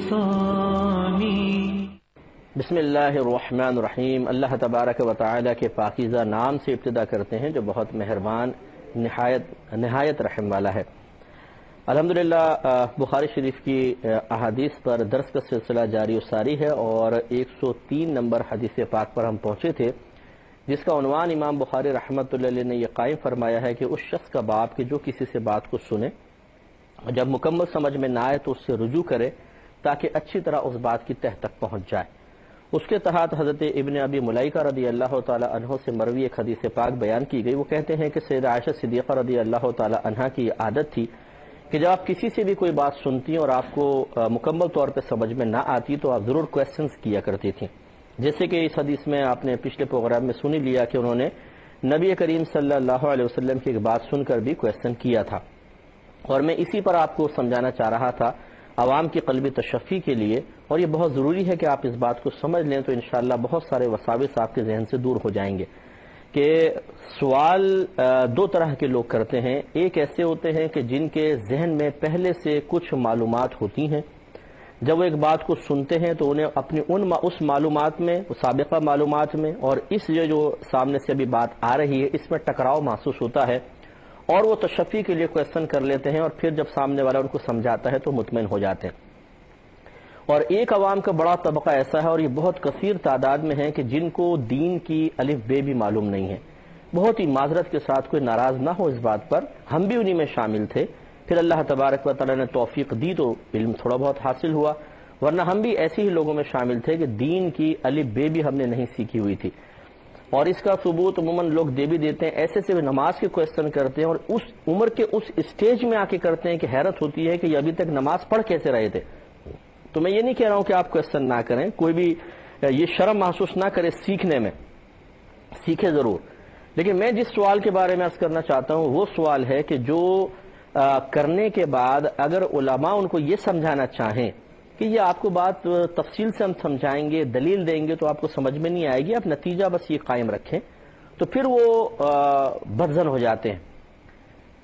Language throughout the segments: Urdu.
ثانی۔ بسم اللہ الرحمن الرحیم۔ اللہ تبارک و تعالیٰ کے پاکیزہ نام سے ابتدا کرتے ہیں جو بہت مہربان نہایت رحم والا ہے۔ الحمدللہ بخاری شریف کی احادیث پر درس کا سلسلہ جاری و ساری ہے، اور 103 نمبر حدیث پاک پر ہم پہنچے تھے، جس کا عنوان امام بخاری رحمۃ اللہ علیہ نے یہ قائم فرمایا ہے کہ اس شخص کا باپ کہ جو کسی سے بات کو سنے، جب مکمل سمجھ میں نہ آئے تو اس سے رجوع کرے تاکہ اچھی طرح اس بات کی تہ تک پہنچ جائے۔ اس کے تحت حضرت ابن ابی ملیکہ رضی اللہ تعالی عنہ سے مروی ایک حدیث پاک بیان کی گئی۔ وہ کہتے ہیں کہ سیدہ عائشہ صدیقہ رضی اللہ تعالی عنہا کی عادت تھی کہ جب آپ کسی سے بھی کوئی بات سنتی اور آپ کو مکمل طور پہ سمجھ میں نہ آتی تو آپ ضرور کویسچنز کیا کرتی تھیں، جیسے کہ اس حدیث میں آپ نے پچھلے پروگرام میں سنی لیا کہ انہوں نے نبی کریم صلی اللہ علیہ وسلم کی ایک بات سن کر بھی کویسچن کیا تھا، اور میں اسی پر آپ کو سمجھانا چاہ رہا تھا عوام کی قلبی تشفی کے لیے، اور یہ بہت ضروری ہے کہ آپ اس بات کو سمجھ لیں تو انشاءاللہ بہت سارے وساوس آپ کے ذہن سے دور ہو جائیں گے کہ سوال دو طرح کے لوگ کرتے ہیں۔ ایک ایسے ہوتے ہیں کہ جن کے ذہن میں پہلے سے کچھ معلومات ہوتی ہیں، جب وہ ایک بات کو سنتے ہیں تو انہیں اپنی اس معلومات میں، سابقہ معلومات میں اور اس جو سامنے سے ابھی بات آ رہی ہے اس میں ٹکراؤ محسوس ہوتا ہے، اور وہ تشفی کے لیے کویسچن کر لیتے ہیں، اور پھر جب سامنے والا ان کو سمجھاتا ہے تو مطمئن ہو جاتے ہیں۔ اور ایک عوام کا بڑا طبقہ ایسا ہے، اور یہ بہت کثیر تعداد میں ہے، کہ جن کو دین کی الف بے بھی معلوم نہیں ہے۔ بہت ہی معذرت کے ساتھ کوئی ناراض نہ ہو اس بات پر، ہم بھی انہی میں شامل تھے، پھر اللہ تبارک و تعالی نے توفیق دی تو علم تھوڑا بہت حاصل ہوا، ورنہ ہم بھی ایسے ہی لوگوں میں شامل تھے کہ دین کی الف بے بھی ہم نے نہیں سیکھی ہوئی تھی۔ اور اس کا ثبوت عموماً لوگ دے بھی دیتے ہیں، ایسے سے نماز کے کویسچن کرتے ہیں، اور اس عمر کے اس اسٹیج میں آ کے کرتے ہیں کہ حیرت ہوتی ہے کہ یہ ابھی تک نماز پڑھ کیسے رہے تھے۔ تو میں یہ نہیں کہہ رہا ہوں کہ آپ کویسچن نہ کریں، کوئی بھی یہ شرم محسوس نہ کرے سیکھنے میں، سیکھے ضرور، لیکن میں جس سوال کے بارے میں عرض کرنا چاہتا ہوں وہ سوال ہے کہ جو کرنے کے بعد اگر علماء ان کو یہ سمجھانا چاہیں کہ یہ آپ کو بات تفصیل سے ہم سمجھائیں گے، دلیل دیں گے تو آپ کو سمجھ میں نہیں آئے گی، آپ نتیجہ بس یہ قائم رکھیں، تو پھر وہ بدظن ہو جاتے ہیں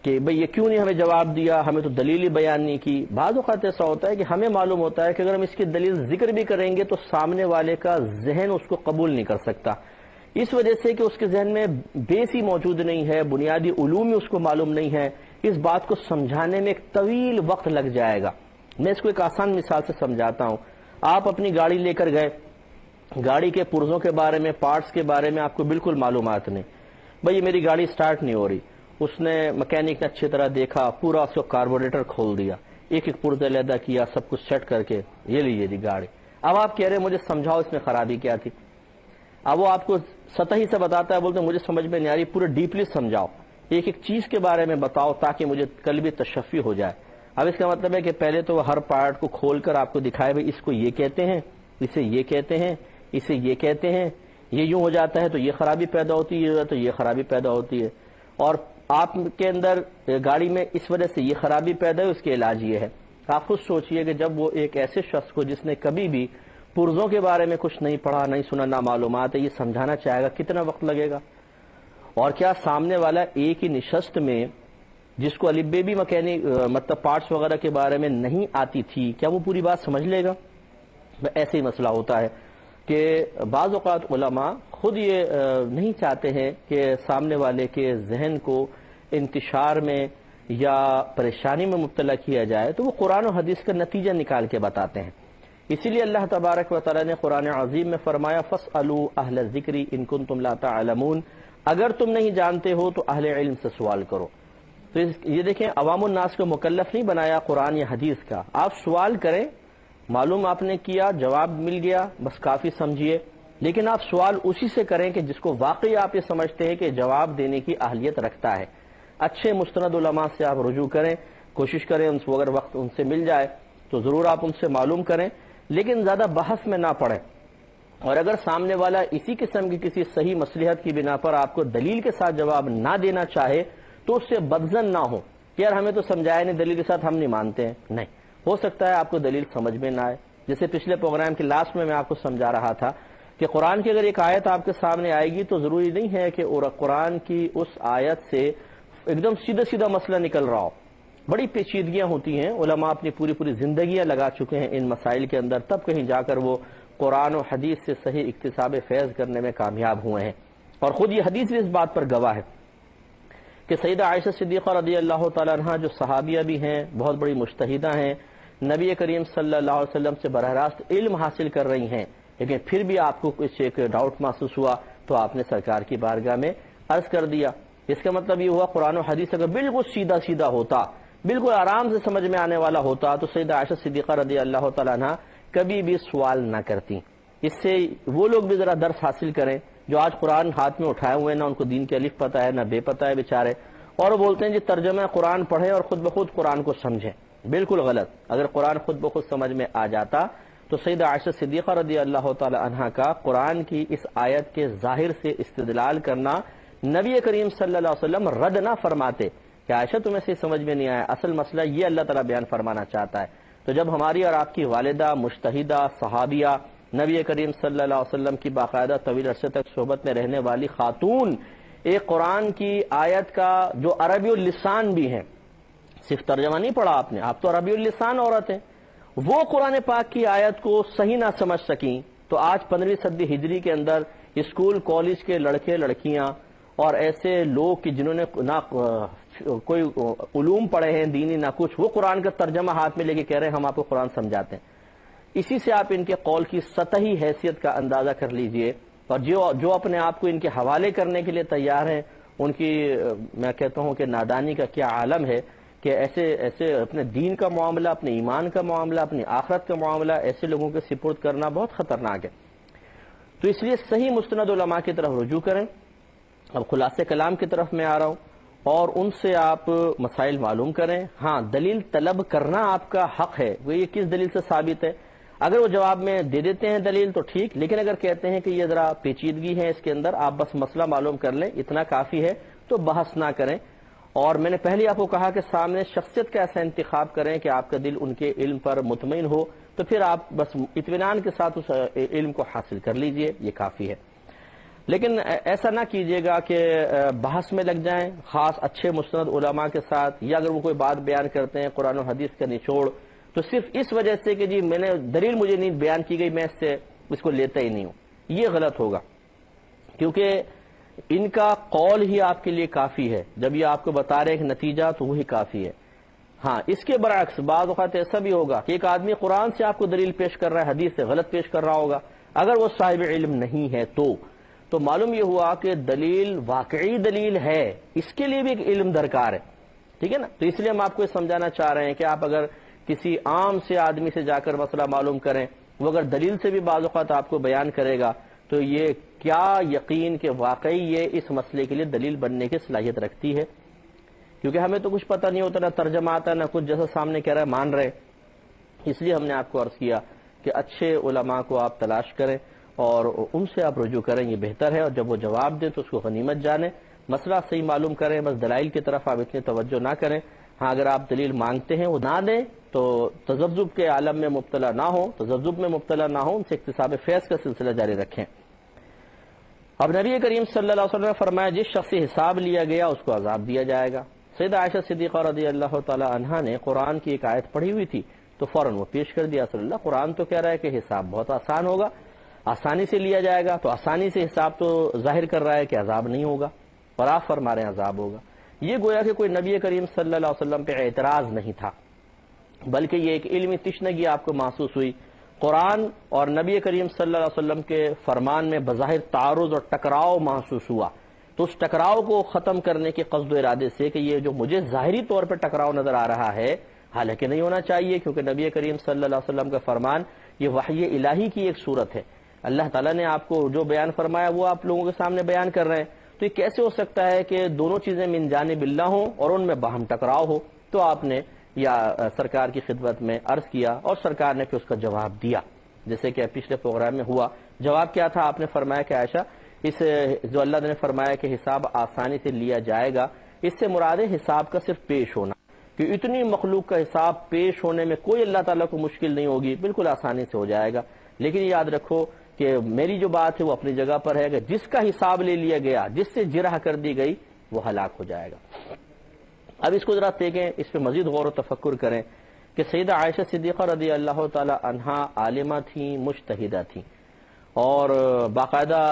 کہ بھئی یہ کیوں نہیں ہمیں جواب دیا، ہمیں تو دلیل ہی بیان نہیں کی۔ بعض اوقات ایسا ہوتا ہے کہ ہمیں معلوم ہوتا ہے کہ اگر ہم اس کی دلیل ذکر بھی کریں گے تو سامنے والے کا ذہن اس کو قبول نہیں کر سکتا، اس وجہ سے کہ اس کے ذہن میں بیس ہی موجود نہیں ہے، بنیادی علوم ہی اس کو معلوم نہیں ہے، اس بات کو سمجھانے میں ایک طویل وقت لگ جائے گا۔ میں اس کو ایک آسان مثال سے سمجھاتا ہوں۔ آپ اپنی گاڑی لے کر گئے، گاڑی کے پرزوں کے بارے میں، پارٹس کے بارے میں آپ کو بالکل معلومات نہیں، بھئی یہ میری گاڑی سٹارٹ نہیں ہو رہی۔ اس نے مکینک نے اچھی طرح دیکھا، پورا اس کو کاربوریٹر کھول دیا، ایک ایک پرزہ علیحدہ کیا، سب کچھ سیٹ کر کے یہ لیجیے جی گاڑی۔ اب آپ کہہ رہے ہیں مجھے سمجھاؤ اس میں خرابی کیا تھی۔ اب وہ آپ کو سطحی سے بتاتا ہے، بولتے ہیں مجھے سمجھ میں نہیں آ رہی، پورے ڈیپلی سمجھاؤ، ایک ایک چیز کے بارے میں بتاؤ تاکہ مجھے قلبی تشفی ہو جائے۔ اب اس کا مطلب ہے کہ پہلے تو وہ ہر پارٹ کو کھول کر آپ کو دکھائے بھئی اس کو یہ کہتے ہیں، اسے یہ کہتے ہیں، اسے یہ کہتے ہیں، یہ یوں ہو جاتا ہے تو یہ خرابی پیدا ہوتی ہے، تو یہ خرابی پیدا ہوتی ہے، اور آپ کے اندر گاڑی میں اس وجہ سے یہ خرابی پیدا ہے، اس کے علاج یہ ہے۔ آپ خود سوچئے کہ جب وہ ایک ایسے شخص کو جس نے کبھی بھی پرزوں کے بارے میں کچھ نہیں پڑھا، نہیں سنا، نہ معلومات ہے، یہ سمجھانا چاہے گا کتنا وقت لگے گا؟ اور کیا سامنے والا ایک ہی نشست میں جس کو الف بے بھی مطلب پارٹس وغیرہ کے بارے میں نہیں آتی تھی، کیا وہ پوری بات سمجھ لے گا؟ ایسے ہی مسئلہ ہوتا ہے کہ بعض اوقات علماء خود یہ نہیں چاہتے ہیں کہ سامنے والے کے ذہن کو انتشار میں یا پریشانی میں مبتلا کیا جائے، تو وہ قرآن و حدیث کا نتیجہ نکال کے بتاتے ہیں۔ اسی لیے اللہ تبارک و تعالی نے قرآن عظیم میں فرمایا فَاسْأَلُوا أَهْلَ الذِّكْرِ إِن كُنتُمْ لَا تَعْلَمُونَ، اگر تم نہیں جانتے ہو تو اہل علم سے سوال کرو۔ تو یہ دیکھیں عوام الناس کو مکلف نہیں بنایا قرآن یا حدیث کا، آپ سوال کریں، معلوم آپ نے کیا، جواب مل گیا، بس کافی سمجھیے، لیکن آپ سوال اسی سے کریں کہ جس کو واقعی آپ یہ سمجھتے ہیں کہ جواب دینے کی اہلیت رکھتا ہے۔ اچھے مستند علماء سے آپ رجوع کریں، کوشش کریں ان کو اگر وقت ان سے مل جائے تو ضرور آپ ان سے معلوم کریں، لیکن زیادہ بحث میں نہ پڑیں۔ اور اگر سامنے والا اسی قسم کی کسی صحیح مصلحت کی بنا پر آپ کو دلیل کے ساتھ جواب نہ دینا چاہے تو اس سے بدظن نہ ہو کہ یار ہمیں تو سمجھایا نہیں، دلیل کے ساتھ ہم نہیں مانتے ہیں۔ نہیں، ہو سکتا ہے آپ کو دلیل سمجھ میں نہ آئے، جیسے پچھلے پروگرام کے لاسٹ میں آپ کو سمجھا رہا تھا کہ قرآن کی اگر ایک آیت آپ کے سامنے آئے گی تو ضروری نہیں ہے کہ قرآن کی اس آیت سے ایک دم سیدھا سیدھا مسئلہ نکل رہا ہو، بڑی پیچیدگیاں ہوتی ہیں، علماء اپنی پوری پوری زندگیاں لگا چکے ہیں ان مسائل کے اندر، تب کہیں جا کر وہ قرآن و حدیث سے صحیح اکتساب فیض کرنے میں کامیاب ہوئے ہیں۔ اور خود یہ حدیث بھی اس بات پر گواہ ہے کہ سیدہ عائشہ صدیقہ رضی اللہ تعالیٰ عنہ جو صحابیہ بھی ہیں، بہت بڑی مجتہدہ ہیں، نبی کریم صلی اللہ علیہ وسلم سے براہ راست علم حاصل کر رہی ہیں، لیکن پھر بھی آپ کو کچھ ایک ڈاؤٹ محسوس ہوا تو آپ نے سرکار کی بارگاہ میں عرض کر دیا۔ اس کا مطلب یہ ہوا قرآن و حدیث اگر بالکل سیدھا سیدھا ہوتا، بالکل آرام سے سمجھ میں آنے والا ہوتا تو سیدہ عائشہ صدیقہ رضی اللہ تعالیٰ عنہ کبھی بھی سوال نہ کرتی۔ اس سے وہ لوگ بھی ذرا درس حاصل کریں جو آج قرآن ہاتھ میں اٹھائے ہوئے، نہ ان کو دین کے الف پتہ ہے نہ بے پتہ ہے بیچارے، اور وہ بولتے ہیں جی ترجمہ قرآن پڑھیں اور خود بخود قرآن کو سمجھیں۔ بالکل غلط۔ اگر قرآن خود بخود سمجھ میں آ جاتا تو سیدہ عائشہ صدیقہ رضی اللہ تعالی عنہا کا قرآن کی اس آیت کے ظاہر سے استدلال کرنا نبی کریم صلی اللہ علیہ وسلم رد نہ فرماتے کہ عائشہ تمہیں سے سمجھ میں نہیں آیا، اصل مسئلہ یہ اللہ تعالیٰ بیان فرمانا چاہتا ہے۔ تو جب ہماری اور آپ کی والدہ مجتہدہ صحابیہ نبی کریم صلی اللہ علیہ وسلم کی باقاعدہ طویل عرصے تک صحبت میں رہنے والی خاتون ایک قرآن کی آیت کا جو عربی اللسان بھی ہیں، صرف ترجمہ نہیں پڑھا آپ نے، آپ تو عربی اللسان عورت ہیں، وہ قرآن پاک کی آیت کو صحیح نہ سمجھ سکیں تو آج 15ویں صدی ہجری کے اندر اسکول کالج کے لڑکے لڑکیاں اور ایسے لوگ کہ جنہوں نے نہ کوئی علوم پڑھے ہیں دینی نہ کچھ، وہ قرآن کا ترجمہ ہاتھ میں لے کے کہہ رہے ہیں ہم آپ کو قرآن سمجھاتے ہیں۔ اسی سے آپ ان کے قول کی سطحی حیثیت کا اندازہ کر لیجئے، اور جو اپنے آپ کو ان کے حوالے کرنے کے لیے تیار ہیں ان کی میں کہتا ہوں کہ نادانی کا کیا عالم ہے کہ ایسے اپنے دین کا معاملہ، اپنے ایمان کا معاملہ، اپنی آخرت کا معاملہ ایسے لوگوں کے سپرد کرنا بہت خطرناک ہے۔ تو اس لیے صحیح مستند علماء کی طرف رجوع کریں۔ اب خلاصے کلام کی طرف میں آ رہا ہوں، اور ان سے آپ مسائل معلوم کریں۔ ہاں، دلیل طلب کرنا آپ کا حق ہے، وہ یہ کس دلیل سے ثابت ہے، اگر وہ جواب میں دے دیتے ہیں دلیل تو ٹھیک، لیکن اگر کہتے ہیں کہ یہ ذرا پیچیدگی ہے اس کے اندر، آپ بس مسئلہ معلوم کر لیں اتنا کافی ہے، تو بحث نہ کریں۔ اور میں نے پہلے آپ کو کہا کہ سامنے شخصیت کا ایسا انتخاب کریں کہ آپ کا دل ان کے علم پر مطمئن ہو، تو پھر آپ بس اطمینان کے ساتھ اس علم کو حاصل کر لیجئے، یہ کافی ہے۔ لیکن ایسا نہ کیجیے گا کہ بحث میں لگ جائیں خاص اچھے مستند علماء کے ساتھ، یا اگر وہ کوئی بات بیان کرتے ہیں قرآن و حدیث کا نچوڑ، تو صرف اس وجہ سے کہ جی میں نے دلیل مجھے نہیں بیان کی گئی میں اس کو لیتا ہی نہیں ہوں، یہ غلط ہوگا، کیونکہ ان کا قول ہی آپ کے لیے کافی ہے۔ جب یہ آپ کو بتا رہے ایک نتیجہ تو وہی کافی ہے۔ ہاں، اس کے برعکس بعض اوقات ایسا بھی ہوگا کہ ایک آدمی قرآن سے آپ کو دلیل پیش کر رہا ہے، حدیث سے غلط پیش کر رہا ہوگا، اگر وہ صاحب علم نہیں ہے تو معلوم یہ ہوا کہ دلیل واقعی دلیل ہے، اس کے لیے بھی ایک علم درکار ہے، ٹھیک ہے نا۔ تو اس لیے ہم آپ کو یہ سمجھانا چاہ رہے ہیں کہ آپ اگر کسی عام سے آدمی سے جا کر مسئلہ معلوم کریں، وہ اگر دلیل سے بھی بعض اوقات آپ کو بیان کرے گا تو یہ کیا یقین کہ واقعی یہ اس مسئلے کے لیے دلیل بننے کی صلاحیت رکھتی ہے، کیونکہ ہمیں تو کچھ پتہ نہیں ہوتا، نہ ترجمہ آتا نہ کچھ، جیسا سامنے کہہ رہا ہے مان رہے۔ اس لیے ہم نے آپ کو عرض کیا کہ اچھے علماء کو آپ تلاش کریں اور ان سے آپ رجوع کریں، یہ بہتر ہے، اور جب وہ جواب دیں تو اس کو غنیمت جانیں، مسئلہ صحیح معلوم کریں، بس دلائل کی طرف آپ اتنی توجہ نہ کریں۔ ہاں، اگر آپ دلیل مانگتے ہیں وہ نہ دیں تو تذبذب کے عالم میں مبتلا نہ ہو، تذبذب میں مبتلا نہ ہو، ان سے اکتساب فیض کا سلسلہ جاری رکھیں۔ اب نبی کریم صلی اللہ علیہ وسلم نے فرمایا جس شخص سے حساب لیا گیا اس کو عذاب دیا جائے گا۔ سیدہ عائشہ صدیقہ رضی اللہ تعالی عنہا نے قرآن کی ایک آیت پڑھی ہوئی تھی تو فوراً وہ پیش کر دیا، صلی اللہ، قرآن تو کہہ رہا ہے کہ حساب بہت آسان ہوگا، آسانی سے لیا جائے گا، تو آسانی سے حساب تو ظاہر کر رہا ہے کہ عذاب نہیں ہوگا، اور آپ فرما رہے ہیں عذاب ہوگا۔ یہ گویا کہ کوئی نبی کریم صلی اللہ علیہ وسلم پہ اعتراض نہیں تھا، بلکہ یہ ایک علمی تشنگی آپ کو محسوس ہوئی۔ قرآن اور نبی کریم صلی اللہ علیہ وسلم کے فرمان میں بظاہر تعارض اور ٹکراؤ محسوس ہوا، تو اس ٹکراؤ کو ختم کرنے کے قصد و ارادے سے کہ یہ جو مجھے ظاہری طور پہ ٹکراؤ نظر آ رہا ہے حالانکہ نہیں ہونا چاہیے، کیونکہ نبی کریم صلی اللہ علیہ وسلم کا فرمان یہ وحی الہی کی ایک صورت ہے، اللہ تعالیٰ نے آپ کو جو بیان فرمایا وہ آپ لوگوں کے سامنے بیان کر رہے ہیں، تو یہ کیسے ہو سکتا ہے کہ دونوں چیزیں من جانب اللہ ہوں اور ان میں باہم ٹکراؤ ہو؟ تو آپ نے یا سرکار کی خدمت میں عرض کیا اور سرکار نے پھر اس کا جواب دیا، جیسے کہ پچھلے پروگرام میں ہوا۔ جواب کیا تھا؟ آپ نے فرمایا کہ عائشہ، اس جو اللہ نے فرمایا کہ حساب آسانی سے لیا جائے گا، اس سے مراد ہے حساب کا صرف پیش ہونا، کہ اتنی مخلوق کا حساب پیش ہونے میں کوئی اللہ تعالیٰ کو مشکل نہیں ہوگی، بالکل آسانی سے ہو جائے گا۔ لیکن یاد رکھو کہ میری جو بات ہے وہ اپنی جگہ پر ہے کہ جس کا حساب لے لیا گیا، جس سے جرح کر دی گئی، وہ ہلاک ہو جائے گا۔ اب اس کو ذرا دیکھیں، اس پہ مزید غور و تفکر کریں کہ سیدہ عائشہ صدیقہ رضی اللہ تعالی عنہا عالمہ تھیں، مجتہدہ تھیں، اور باقاعدہ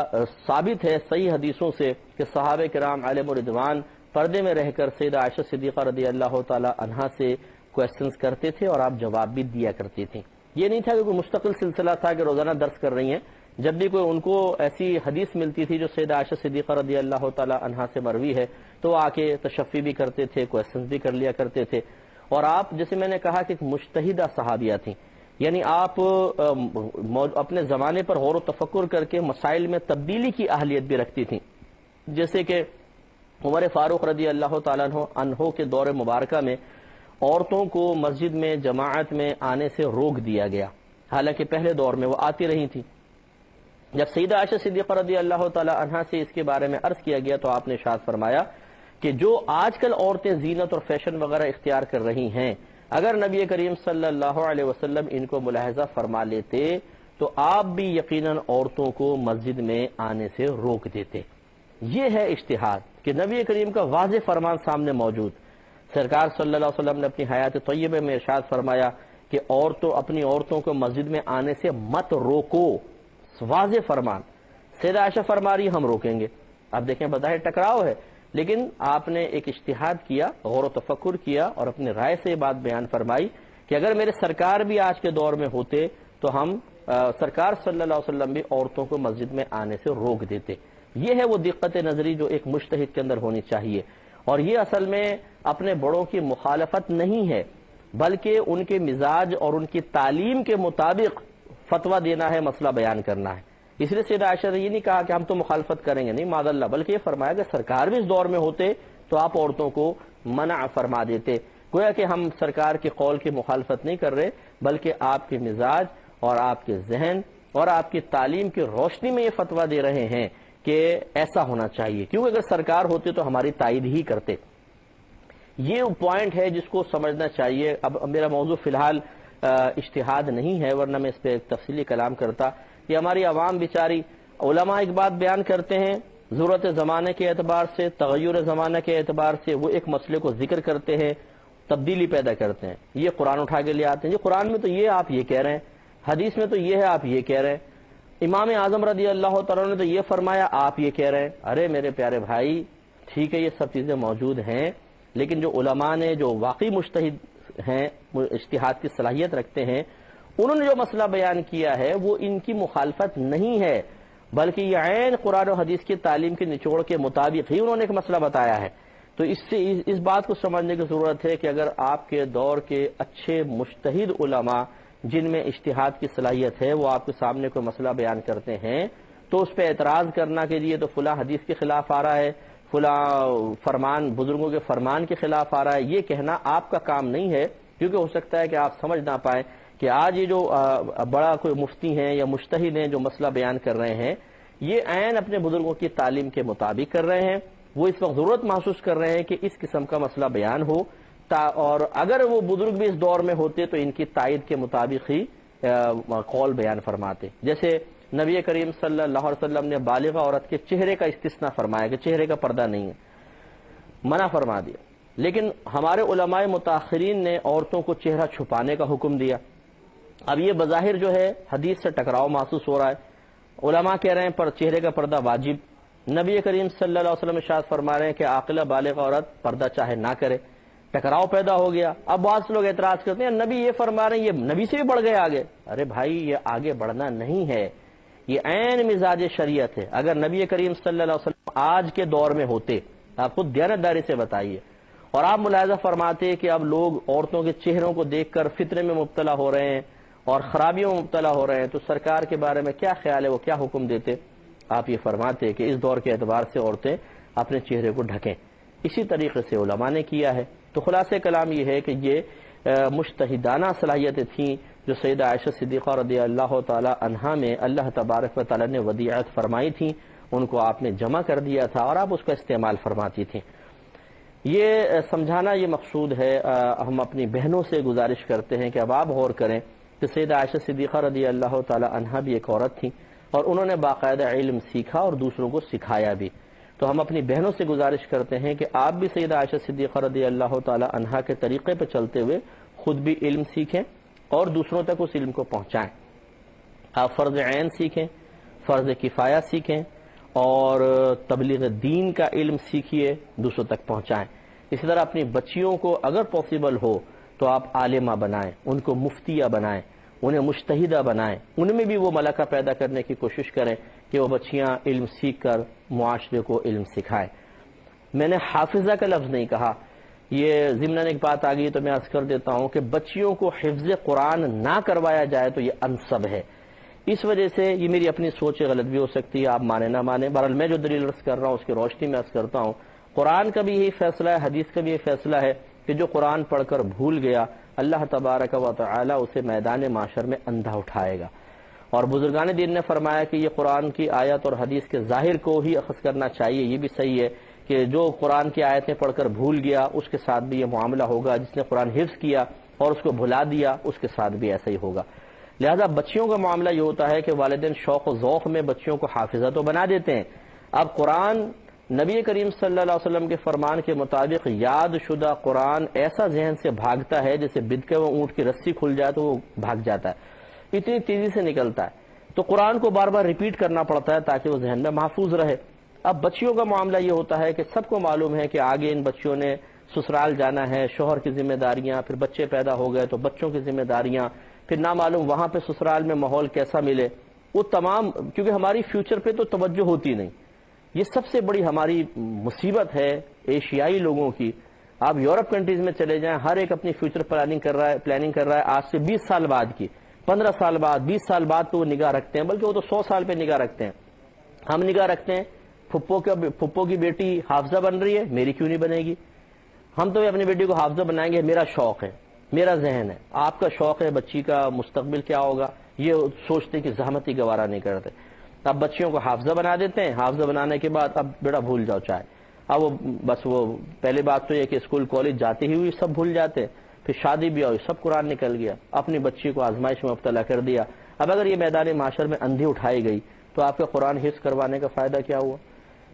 ثابت ہے صحیح حدیثوں سے کہ صحابہ کرام علیہم رضوان پردے میں رہ کر سیدہ عائشہ صدیقہ رضی اللہ تعالی عنہا سے کویسچنز کرتے تھے اور آپ جواب بھی دیا کرتی تھیں۔ یہ نہیں تھا کہ کوئی مستقل سلسلہ تھا کہ روزانہ درس کر رہی ہیں، جب بھی کوئی ان کو ایسی حدیث ملتی تھی جو سیدہ عائشہ صدیقہ رضی اللہ تعالی عنہا سے مروی ہے تو وہ آ کے تشفی بھی کرتے تھے، کویسچنز بھی کر لیا کرتے تھے۔ اور آپ جیسے میں نے کہا کہ ایک مجتہدہ صحابیہ تھیں، یعنی آپ اپنے زمانے پر غور و تفکر کر کے مسائل میں تبدیلی کی اہلیت بھی رکھتی تھیں، جیسے کہ عمر فاروق رضی اللہ تعالیٰ عنہ کے دور مبارکہ میں عورتوں کو مسجد میں جماعت میں آنے سے روک دیا گیا، حالانکہ پہلے دور میں وہ آتی رہی تھیں۔ جب سیدہ عائشہ صدیقہ رضی اللہ تعالی عنہا سے اس کے بارے میں عرض کیا گیا تو آپ نے ارشاد فرمایا کہ جو آج کل عورتیں زینت اور فیشن وغیرہ اختیار کر رہی ہیں، اگر نبی کریم صلی اللہ علیہ وسلم ان کو ملاحظہ فرما لیتے تو آپ بھی یقیناً عورتوں کو مسجد میں آنے سے روک دیتے۔ یہ ہے اجتہاد کہ نبی کریم کا واضح فرمان سامنے موجود، سرکار صلی اللہ علیہ وسلم نے اپنی حیات طیبہ میں ارشاد فرمایا کہ اپنی عورتوں کو مسجد میں آنے سے مت روکو، واضح فرمان۔ سیدہ عائشہ فرما رہی ہم روکیں گے، اب دیکھیں بظاہر ٹکراؤ ہے، لیکن آپ نے ایک اجتہاد کیا، غور و تفکر کیا اور اپنی رائے سے یہ بات بیان فرمائی کہ اگر میرے سرکار بھی آج کے دور میں ہوتے تو ہم سرکار صلی اللہ علیہ وسلم بھی عورتوں کو مسجد میں آنے سے روک دیتے۔ یہ ہے وہ دقت نظری جو ایک مجتہد کے اندر ہونی چاہیے، اور یہ اصل میں اپنے بڑوں کی مخالفت نہیں ہے بلکہ ان کے مزاج اور ان کی تعلیم کے مطابق فتویٰ دینا ہے، مسئلہ بیان کرنا ہے۔ اس لیے سیدہ عائشہ نے یہ نہیں کہا کہ ہم تو مخالفت کریں گے، نہیں معاذ اللہ، بلکہ یہ فرمایا کہ سرکار بھی اس دور میں ہوتے تو آپ عورتوں کو منع فرما دیتے، گویا کہ ہم سرکار کے قول کی مخالفت نہیں کر رہے بلکہ آپ کے مزاج اور آپ کے ذہن اور آپ کی تعلیم کی روشنی میں یہ فتویٰ دے رہے ہیں کہ ایسا ہونا چاہیے، کیونکہ اگر سرکار ہوتے تو ہماری تائید ہی کرتے۔ یہ پوائنٹ ہے جس کو سمجھنا چاہیے۔ اب میرا موضوع فی الحال اجتہاد نہیں ہے، ورنہ میں اس پہ ایک تفصیلی کلام کرتا۔ یہ ہماری عوام بیچاری، علماء ایک بات بیان کرتے ہیں ضرورت زمانے کے اعتبار سے، تغیر زمانہ کے اعتبار سے، وہ ایک مسئلے کو ذکر کرتے ہیں، تبدیلی پیدا کرتے ہیں، یہ قرآن اٹھا کے لے آتے ہیں، یہ قرآن میں تو یہ آپ یہ کہہ رہے ہیں، حدیث میں تو یہ ہے آپ یہ کہہ رہے ہیں، امام اعظم رضی اللہ تعالیٰ نے تو یہ فرمایا آپ یہ کہہ رہے ہیں۔ ارے میرے پیارے بھائی، ٹھیک ہے یہ سب چیزیں موجود ہیں، لیکن جو علماء نے جو واقعی مجتہد ہیں، اجتہاد کی صلاحیت رکھتے ہیں، انہوں نے جو مسئلہ بیان کیا ہے وہ ان کی مخالفت نہیں ہے بلکہ یہ عین قرآن و حدیث کی تعلیم کے نچوڑ کے مطابق ہی انہوں نے ایک مسئلہ بتایا ہے۔ تو اس سے اس بات کو سمجھنے کی ضرورت ہے کہ اگر آپ کے دور کے اچھے مجتہد علماء جن میں اجتہاد کی صلاحیت ہے وہ آپ کے سامنے کوئی مسئلہ بیان کرتے ہیں تو اس پہ اعتراض کرنا کہ یہ تو فلاں حدیث کے خلاف آ رہا ہے، فلاں فرمان بزرگوں کے فرمان کے خلاف آ رہا ہے، یہ کہنا آپ کا کام نہیں ہے، کیونکہ ہو سکتا ہے کہ آپ سمجھ نہ پائیں کہ آج یہ جو بڑا کوئی مفتی ہیں یا مجتہد ہیں جو مسئلہ بیان کر رہے ہیں یہ عین اپنے بزرگوں کی تعلیم کے مطابق کر رہے ہیں، وہ اس وقت ضرورت محسوس کر رہے ہیں کہ اس قسم کا مسئلہ بیان ہو، اور اگر وہ بزرگ بھی اس دور میں ہوتے تو ان کی تائید کے مطابق ہی قول بیان فرماتے۔ جیسے نبی کریم صلی اللہ علیہ وسلم نے بالغہ عورت کے چہرے کا استثناء فرمایا کہ چہرے کا پردہ نہیں ہے، منع فرما دیا، لیکن ہمارے علماء متاخرین نے عورتوں کو چہرہ چھپانے کا حکم دیا۔ اب یہ بظاہر جو ہے حدیث سے ٹکراؤ محسوس ہو رہا ہے، علماء کہہ رہے ہیں پر چہرے کا پردہ واجب، نبی کریم صلی اللہ علیہ وسلم ارشاد فرما رہے ہیں کہ عاقلہ بالغ عورت پردہ چاہے نہ کرے، ٹکراؤ پیدا ہو گیا۔ اب بہت لوگ اعتراض کرتے ہیں نبی یہ فرما رہے ہیں، یہ نبی سے بھی بڑھ گئے آگے۔ ارے بھائی یہ آگے بڑھنا نہیں ہے، یہ عین مزاج شریعت ہے۔ اگر نبی کریم صلی اللہ علیہ وسلم آج کے دور میں ہوتے، آپ خود دیانتداری سے بتائیے، اور آپ ملاحظہ فرماتے کہ اب لوگ عورتوں کے چہروں کو دیکھ کر فتنے میں مبتلا ہو رہے ہیں اور خرابیوں میں مبتلا ہو رہے ہیں، تو سرکار کے بارے میں کیا خیال ہے، وہ کیا حکم دیتے؟ آپ یہ فرماتے کہ اس دور کے اعتبار سے عورتیں اپنے چہرے کو ڈھکیں۔ اسی طریقے سے علماء نے کیا ہے۔ تو خلاصہ کلام یہ ہے کہ یہ مجتہدانہ صلاحیتیں تھیں جو سیدہ عائشہ صدیقہ رضی اللہ تعالی عنہا میں اللہ تبارک و تعالی نے ودیعت فرمائی تھیں، ان کو آپ نے جمع کر دیا تھا اور آپ اس کا استعمال فرماتی تھیں۔ یہ سمجھانا یہ مقصود ہے۔ ہم اپنی بہنوں سے گزارش کرتے ہیں کہ اب آپ غور کریں کہ سیدہ عائشہ صدیقہ رضی اللہ تعالی عنہا بھی ایک عورت تھی اور انہوں نے باقاعدہ علم سیکھا اور دوسروں کو سکھایا بھی۔ تو ہم اپنی بہنوں سے گزارش کرتے ہیں کہ آپ بھی سیدہ عائشہ صدیقہ رضی اللہ تعالی عنہا کے طریقے پہ چلتے ہوئے خود بھی علم سیکھیں اور دوسروں تک اس علم کو پہنچائیں. آپ فرض عین سیکھیں، فرض کفایہ سیکھیں اور تبلیغ دین کا علم سیکھیے، دوسروں تک پہنچائیں. اسی طرح اپنی بچیوں کو اگر پاسبل ہو تو آپ عالمہ بنائیں، ان کو مفتیہ بنائیں، انہیں مجتہدہ بنائیں، ان میں بھی وہ ملکہ پیدا کرنے کی کوشش کریں کہ وہ بچیاں علم سیکھ کر معاشرے کو علم سکھائیں. میں نے حافظہ کا لفظ نہیں کہا، یہ ضمن ایک بات آ گئی تو میں عرض کر دیتا ہوں کہ بچیوں کو حفظ قرآن نہ کروایا جائے تو یہ انسب ہے. اس وجہ سے یہ میری اپنی سوچ غلط بھی ہو سکتی ہے، آپ مانیں نہ مانیں، بہرحال میں جو دلیل عرض کر رہا ہوں اس کی روشنی میں عرض کرتا ہوں. قرآن کا بھی یہی فیصلہ ہے، حدیث کا بھی یہ فیصلہ ہے کہ جو قرآن پڑھ کر بھول گیا اللہ تبارک و تعالی اسے میدان معاشر میں اندھا اٹھائے گا. اور بزرگان دین نے فرمایا کہ یہ قرآن کی آیت اور حدیث کے ظاہر کو ہی اخذ کرنا چاہیے. یہ بھی صحیح ہے کہ جو قرآن کی آیتیں پڑھ کر بھول گیا اس کے ساتھ بھی یہ معاملہ ہوگا، جس نے قرآن حفظ کیا اور اس کو بھلا دیا اس کے ساتھ بھی ایسا ہی ہوگا. لہذا بچیوں کا معاملہ یہ ہوتا ہے کہ والدین شوق و ذوق میں بچیوں کو حافظہ تو بنا دیتے ہیں. اب قرآن نبی کریم صلی اللہ علیہ وسلم کے فرمان کے مطابق یاد شدہ قرآن ایسا ذہن سے بھاگتا ہے جیسے بدکے و اونٹ کی رسی کھل جائے تو وہ بھاگ جاتا ہے، اتنی تیزی سے نکلتا ہے. تو قرآن کو بار بار ریپیٹ کرنا پڑتا ہے تاکہ وہ ذہن میں محفوظ رہے. اب بچیوں کا معاملہ یہ ہوتا ہے کہ سب کو معلوم ہے کہ آگے ان بچیوں نے سسرال جانا ہے، شوہر کی ذمہ داریاں، پھر بچے پیدا ہو گئے تو بچوں کی ذمہ داریاں، پھر نہ معلوم وہاں پہ سسرال میں ماحول کیسا ملے. وہ تمام کیونکہ ہماری فیوچر پہ تو توجہ ہوتی نہیں. یہ سب سے بڑی ہماری مصیبت ہے ایشیائی لوگوں کی. آپ یورپ کنٹریز میں چلے جائیں، ہر ایک اپنی فیوچر پلاننگ کر رہا ہے آج سے 20 سال بعد کی، 15 سال بعد، 20 سال بعد تو وہ نگاہ رکھتے ہیں، بلکہ وہ تو 100 سال پہ نگاہ رکھتے ہیں. ہم نگاہ رکھتے ہیں پھپھو کی بیٹی حافظہ بن رہی ہے، میری کیوں نہیں بنے گی؟ ہم تو اپنی بیٹی کو حافظہ بنائیں گے، میرا شوق ہے، میرا ذہن ہے. آپ کا شوق ہے بچی کا مستقبل کیا ہوگا یہ سوچتے کہ زحمت ہی گوارا نہیں کرتے. اب بچیوں کو حافظہ بنا دیتے ہیں، حافظہ بنانے کے بعد اب بیٹا بھول جاؤ چاہے. اب وہ پہلے بات تو یہ کہ اسکول کالج جاتے ہی ہوئی سب بھول جاتے، پھر شادی بھی ہوئی سب قرآن نکل گیا، اپنی بچی کو آزمائش میں مبتلا کر دیا. اب اگر یہ میدان معاشر میں اندھی اٹھائی گئی تو آپ کا قرآن حفظ کروانے کا فائدہ کیا ہوا؟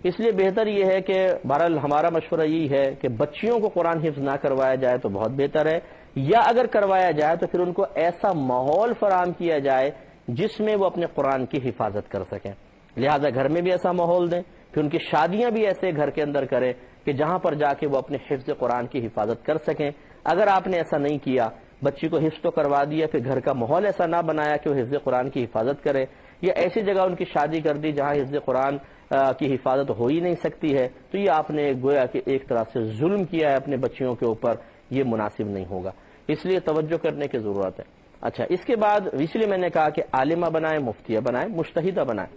اس لیے بہتر یہ ہے کہ بہرحال ہمارا مشورہ یہی ہے کہ بچیوں کو قرآن حفظ نہ کروایا جائے تو بہت بہتر ہے، یا اگر کروایا جائے تو پھر ان کو ایسا ماحول فراہم کیا جائے جس میں وہ اپنے قرآن کی حفاظت کر سکیں. لہذا گھر میں بھی ایسا ماحول دیں، پھر ان کی شادیاں بھی ایسے گھر کے اندر کریں کہ جہاں پر جا کے وہ اپنے حفظ قرآن کی حفاظت کر سکیں. اگر آپ نے ایسا نہیں کیا، بچی کو حفظ تو کروا دیا، پھر گھر کا ماحول ایسا نہ بنایا کہ وہ حفظ قرآن کی حفاظت کرے، یا ایسی جگہ ان کی شادی کر دی جہاں حفظ قرآن کی حفاظت ہو ہی نہیں سکتی ہے، تو یہ آپ نے گویا کہ ایک طرح سے ظلم کیا ہے اپنے بچیوں کے اوپر. یہ مناسب نہیں ہوگا، اس لیے توجہ کرنے کی ضرورت ہے. اچھا، اس کے بعد اس لیے میں نے کہا کہ عالمہ بنائیں، مفتیہ بنائیں، مجتہدہ بنائیں.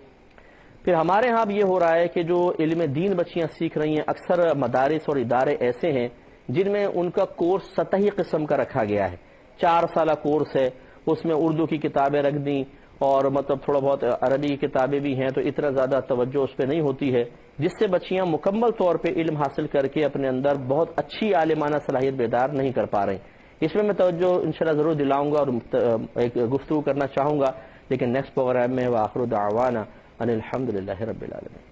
پھر ہمارے ہاں اب یہ ہو رہا ہے کہ جو علم دین بچیاں سیکھ رہی ہیں، اکثر مدارس اور ادارے ایسے ہیں جن میں ان کا کورس سطحی قسم کا رکھا گیا ہے. 4 سالہ کورس ہے، اس میں اردو کی کتابیں رکھ دیں اور مطلب تھوڑا بہت عربی کی کتابیں بھی ہیں، تو اتنا زیادہ توجہ اس پہ نہیں ہوتی ہے، جس سے بچیاں مکمل طور پہ علم حاصل کر کے اپنے اندر بہت اچھی عالمانہ صلاحیت بیدار نہیں کر پا رہی. اس میں توجہ انشاءاللہ ضرور دلاؤں گا اور ایک گفتگو کرنا چاہوں گا، لیکن نیکسٹ پروگرام میں وآخر دعوانا ان الحمدللہ رب العالمین.